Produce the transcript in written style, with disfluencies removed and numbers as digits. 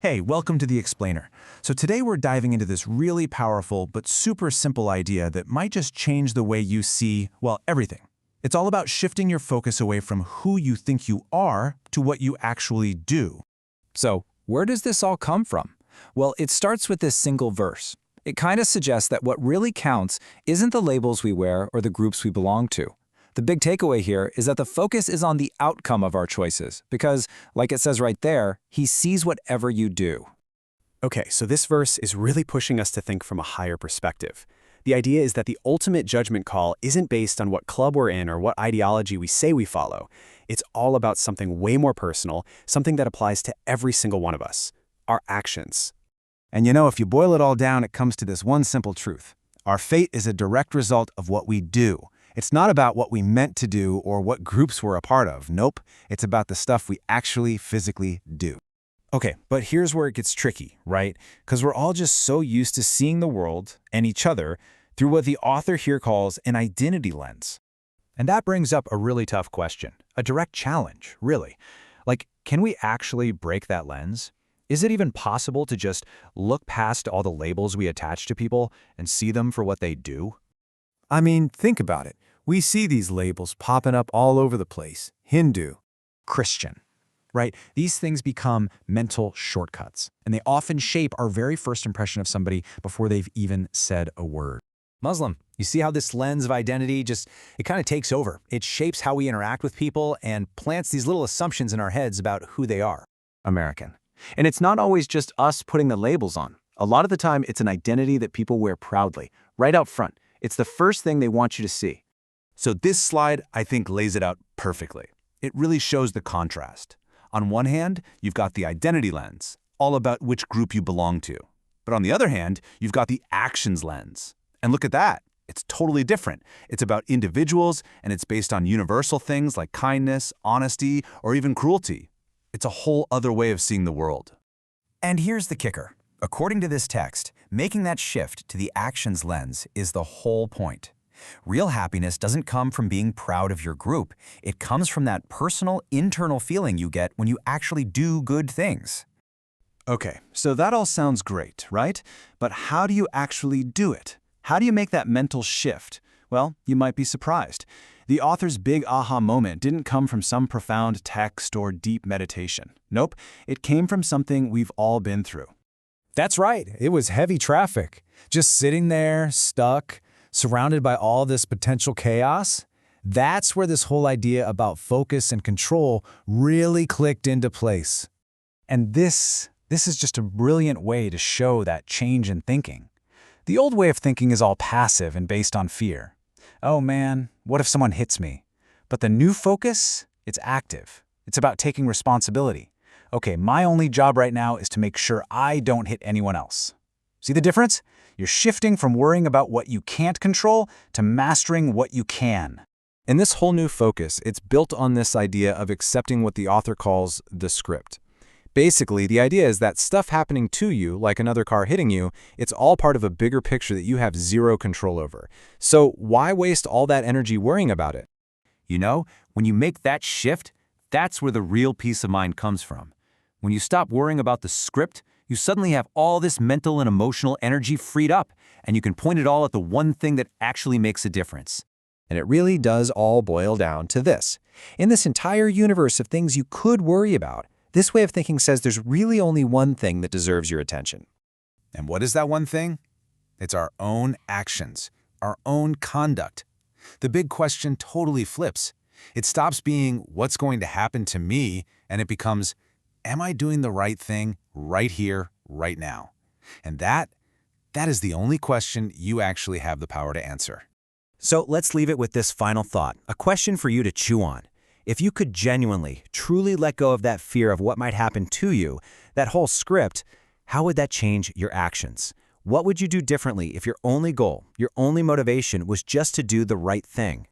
Hey, welcome to The Explainer. So today we're diving into this really powerful but super simple idea that might just change the way you see, well, everything. It's all about shifting your focus away from who you think you are to what you actually do. So, where does this all come from? Well, it starts with this single verse. It kind of suggests that what really counts isn't the labels we wear or the groups we belong to. The big takeaway here is that the focus is on the outcome of our choices, because, like it says right there, he sees whatever you do. Okay, so this verse is really pushing us to think from a higher perspective. The idea is that the ultimate judgment call isn't based on what club we're in or what ideology we say we follow. It's all about something way more personal, something that applies to every single one of us: our actions. And you know, if you boil it all down, it comes to this one simple truth. Our fate is a direct result of what we do. It's not about what we meant to do or what groups we're a part of. Nope, it's about the stuff we actually physically do. Okay, but here's where it gets tricky, right? Because we're all just so used to seeing the world and each other through what the author here calls an identity lens. And that brings up a really tough question, a direct challenge, really. Like, can we actually break that lens? Is it even possible to just look past all the labels we attach to people and see them for what they do? I mean, think about it. We see these labels popping up all over the place. Hindu, Christian, right? These things become mental shortcuts, and they often shape our very first impression of somebody before they've even said a word. Muslim, you see how this lens of identity it kind of takes over. It shapes how we interact with people and plants these little assumptions in our heads about who they are. American. And it's not always just us putting the labels on. A lot of the time, it's an identity that people wear proudly, right out front. It's the first thing they want you to see. So this slide, I think, lays it out perfectly. It really shows the contrast. On one hand, you've got the identity lens, all about which group you belong to. But on the other hand, you've got the actions lens. And look at that. It's totally different. It's about individuals, and it's based on universal things like kindness, honesty, or even cruelty. It's a whole other way of seeing the world. And here's the kicker. According to this text, making that shift to the actions lens is the whole point. Real happiness doesn't come from being proud of your group. It comes from that personal, internal feeling you get when you actually do good things. Okay, so that all sounds great, right? But how do you actually do it? How do you make that mental shift? Well, you might be surprised. The author's big aha moment didn't come from some profound text or deep meditation. Nope, it came from something we've all been through. That's right, it was heavy traffic. Just sitting there, stuck, surrounded by all this potential chaos. That's where this whole idea about focus and control really clicked into place. And this is just a brilliant way to show that change in thinking. The old way of thinking is all passive and based on fear. Oh man, what if someone hits me? But the new focus, it's active. It's about taking responsibility. Okay, my only job right now is to make sure I don't hit anyone else. See the difference? You're shifting from worrying about what you can't control to mastering what you can. And this whole new focus, it's built on this idea of accepting what the author calls the script. Basically, the idea is that stuff happening to you, like another car hitting you, it's all part of a bigger picture that you have zero control over. So why waste all that energy worrying about it? You know, when you make that shift, that's where the real peace of mind comes from. When you stop worrying about the script, you suddenly have all this mental and emotional energy freed up, and you can point it all at the one thing that actually makes a difference. And it really does all boil down to this. In this entire universe of things you could worry about, this way of thinking says there's really only one thing that deserves your attention. And what is that one thing? It's our own actions, our own conduct. The big question totally flips. It stops being what's going to happen to me, and it becomes, am I doing the right thing right here, right now? And that is the only question you actually have the power to answer. So let's leave it with this final thought, a question for you to chew on. If you could genuinely, truly let go of that fear of what might happen to you, that whole script, how would that change your actions? What would you do differently if your only goal, your only motivation was just to do the right thing?